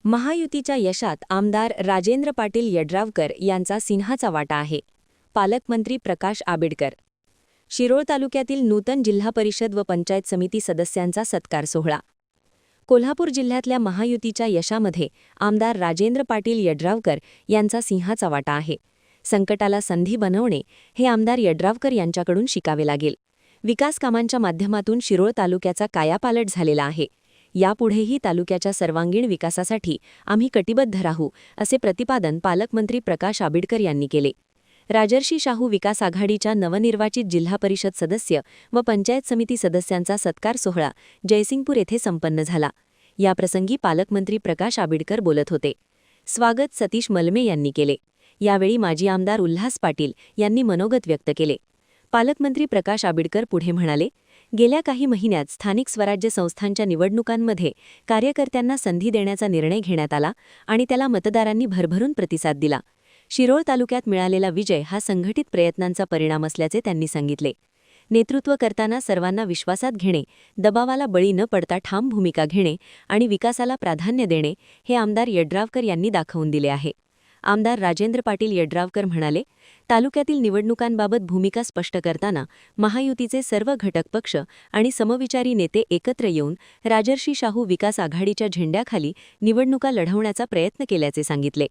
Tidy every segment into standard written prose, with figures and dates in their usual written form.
महायुतीच्या यशात आमदार राजेंद्र पाटील यड्रावकर यांचा सिंहाचा वाटा आहे. पालकमंत्री प्रकाश आंबेडकर. शिरोळ तालुक्यातील नूतन जिल्हा परिषद व पंचायत समिती सदस्यांचा सत्कार सोहळा. कोल्हापूर जिल्ह्यातल्या महायुतीच्या यशामध्ये आमदार राजेंद्र पाटील यड्रावकर यांचा सिंहाचा वाटा आहे. संकटाला संधी बनवणे हे आमदार यड्रावकर यांच्याकडून शिकावे लागेल. विकास कामांच्या माध्यमातून शिरोळ तालुक्याचा कायापालट झालेला आहे. यापुढेही तालुक्याच्या सर्वांगीण विकासासाठी आम्ही कटिबद्ध राहू, असे प्रतिपादन पालकमंत्री प्रकाश आंबेडकर यांनी केले. राजर्षी शाहू विकास आघाडीच्या नवनिर्वाचित जिल्हा परिषद सदस्य व पंचायत समिती सदस्यांचा सत्कार सोहळा जयसिंगपूर येथे संपन्न झाला. याप्रसंगी पालकमंत्री प्रकाश आंबेडकर बोलत होते. स्वागत सतीश मलमे यांनी केले. यावेळी माजी आमदार उल्हास पाटील यांनी मनोगत व्यक्त केले. पालकमंत्री प्रकाश आंबेडकर पुढे म्हणाले, गेल्या काही महिन्यात स्थानिक स्वराज्य संस्थांच्या निवडणुकांमध्ये कार्यकर्त्यांना संधी देण्याचा निर्णय घेण्यात आला आणि त्याला मतदारांनी भरभरून प्रतिसाद दिला. शिरोळ तालुक्यात मिळालेला विजय हा संघटित प्रयत्नांचा परिणाम असल्याचे त्यांनी सांगितले. नेतृत्व करताना सर्वांना विश्वासात घेणे, दबावाला बळी न पडता ठाम भूमिका घेणे आणि विकासाला प्राधान्य देणे हे आमदार यड्रावकर यांनी दाखवून दिले आहे. आमदार राजेंद्र पाटील यड्रावकर म्हणाले, तालुक्यातील निवडणुकांबाबत भूमिका स्पष्ट करताना महायुतीचे सर्व घटक पक्ष आणि समविचारी नेते एकत्र येऊन राजर्षी शाहू विकास आघाडीच्या झेंड्याखाली निवडणुका लढवण्याचा प्रयत्न केल्याचे सांगितले.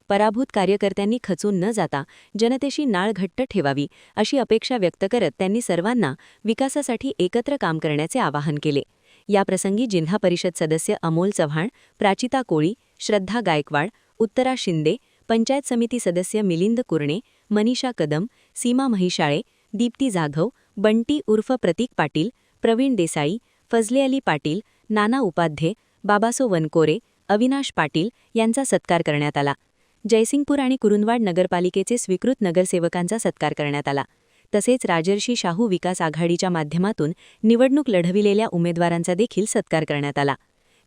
पराभूत कार्यकर्त्यांनी खचून न जाता जनतेशी नाळ घट्ट ठेवावी अशी अपेक्षा व्यक्त करत त्यांनी सर्वांना विकासासाठी एकत्र काम करण्याचे आवाहन केले. याप्रसंगी जिल्हा परिषद सदस्य अमोल चव्हाण, प्राचिता कोळी, श्रद्धा गायकवाड, उत्तरा शिंदे, पंचायत समिती सदस्य मिलिंद कुरणे, मनीषा कदम, सीमा महिशाळे, दीप्ती जाधव, बंटी उर्फ प्रतीक पाटील, प्रवीण देसाई, फजले अली पाटील, नाना उपाध्ये, बाबासो वनकोरे, अविनाश पाटील यांचा सत्कार करण्यात आला. जयसिंगपूर आणि कुरुंदवाड नगरपालिकेचे स्वीकृत नगरसेवकांचा सत्कार करण्यात आला. तसेच राजर्षी शाहू विकास आघाडीच्या माध्यमातून निवडणूक लढविलेल्या उमेदवारांचा देखील सत्कार करण्यात आला.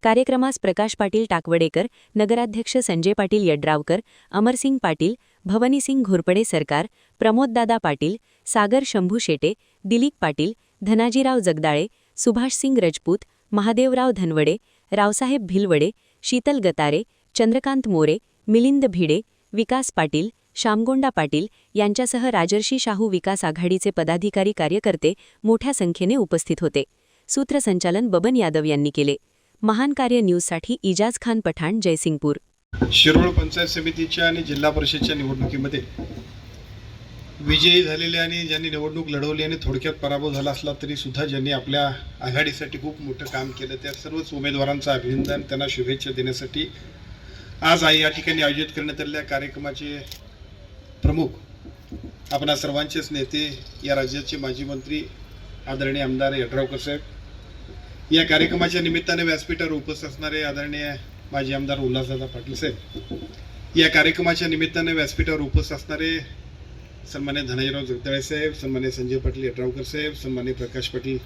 कार्यक्रमास प्रकाश पाटील टाकवडेकर, नगराध्यक्ष संजय पाटील यड्रावकर, अमरसिंग पाटील, भवानीसिंग घोरपडे सरकार, प्रमोददादा पाटील, सागर शंभू शेटे, दिलीप पाटील, धनाजीराव जगदाळे, सुभाषसिंग रजपूत, महादेवराव धनवडे, रावसाहेब भिलवडे, शीतल गतारे, चंद्रकांत मोरे, मिलिंद भिडे, विकास पाटील, श्यामगोंडा पाटील यांच्यासह राजर्षी शाहू विकास आघाडीचे पदाधिकारी कार्यकर्ते मोठ्या संख्येने उपस्थित होते. सूत्रसंचालन बबन यादव यांनी केले. महान कार्य न्यूजसाठी इजाज खान पठाण, जयसिंगपूर. शिरोळ पंचायत समितीच्या आणि जिल्हा परिषदच्या निवडणुकीमध्ये विजयी झालेले आणि ज्यांनी निवडणूक लढवली आणि थोडक्यात पराभव झाला असला तरी सुद्धा ज्यांनी आपल्या आघाडीसाठी खूप मोठं काम केलं त्या सर्वच उमेदवारांचं अभिनंदन, त्यांना शुभेच्छा देण्यासाठी आज या ठिकाणी आयोजित करण्यात आलेल्या कार्यक्रमाचे प्रमुख आपणा सर्वांचेच नेते, या राज्याचे माजी मंत्री आदरणीय आमदार यड्रावकर साहेब, या कार्यक्रमाच्या निमित्ताने व्यासपीठावर उपस्थित असणारे आदरणीय माजी आमदार उल्हासदादा पाटील साहेब, या कार्यक्रमाच्या निमित्ताने व्यासपीठावर उपस्थित असणारे सन्मान्य धनाजीराव जगदाळे साहेब, सन्मान्य संजय पाटील यड्रावकर साहेब, सन्मान्य प्रकाश पाटील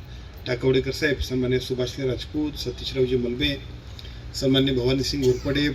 टाकवडेकर साहेब, सन्मान्य सुभाषसिंग राजपूत, सतीशरावजी मलमे, सन्मान्य भवानीसिंग घोरपडे,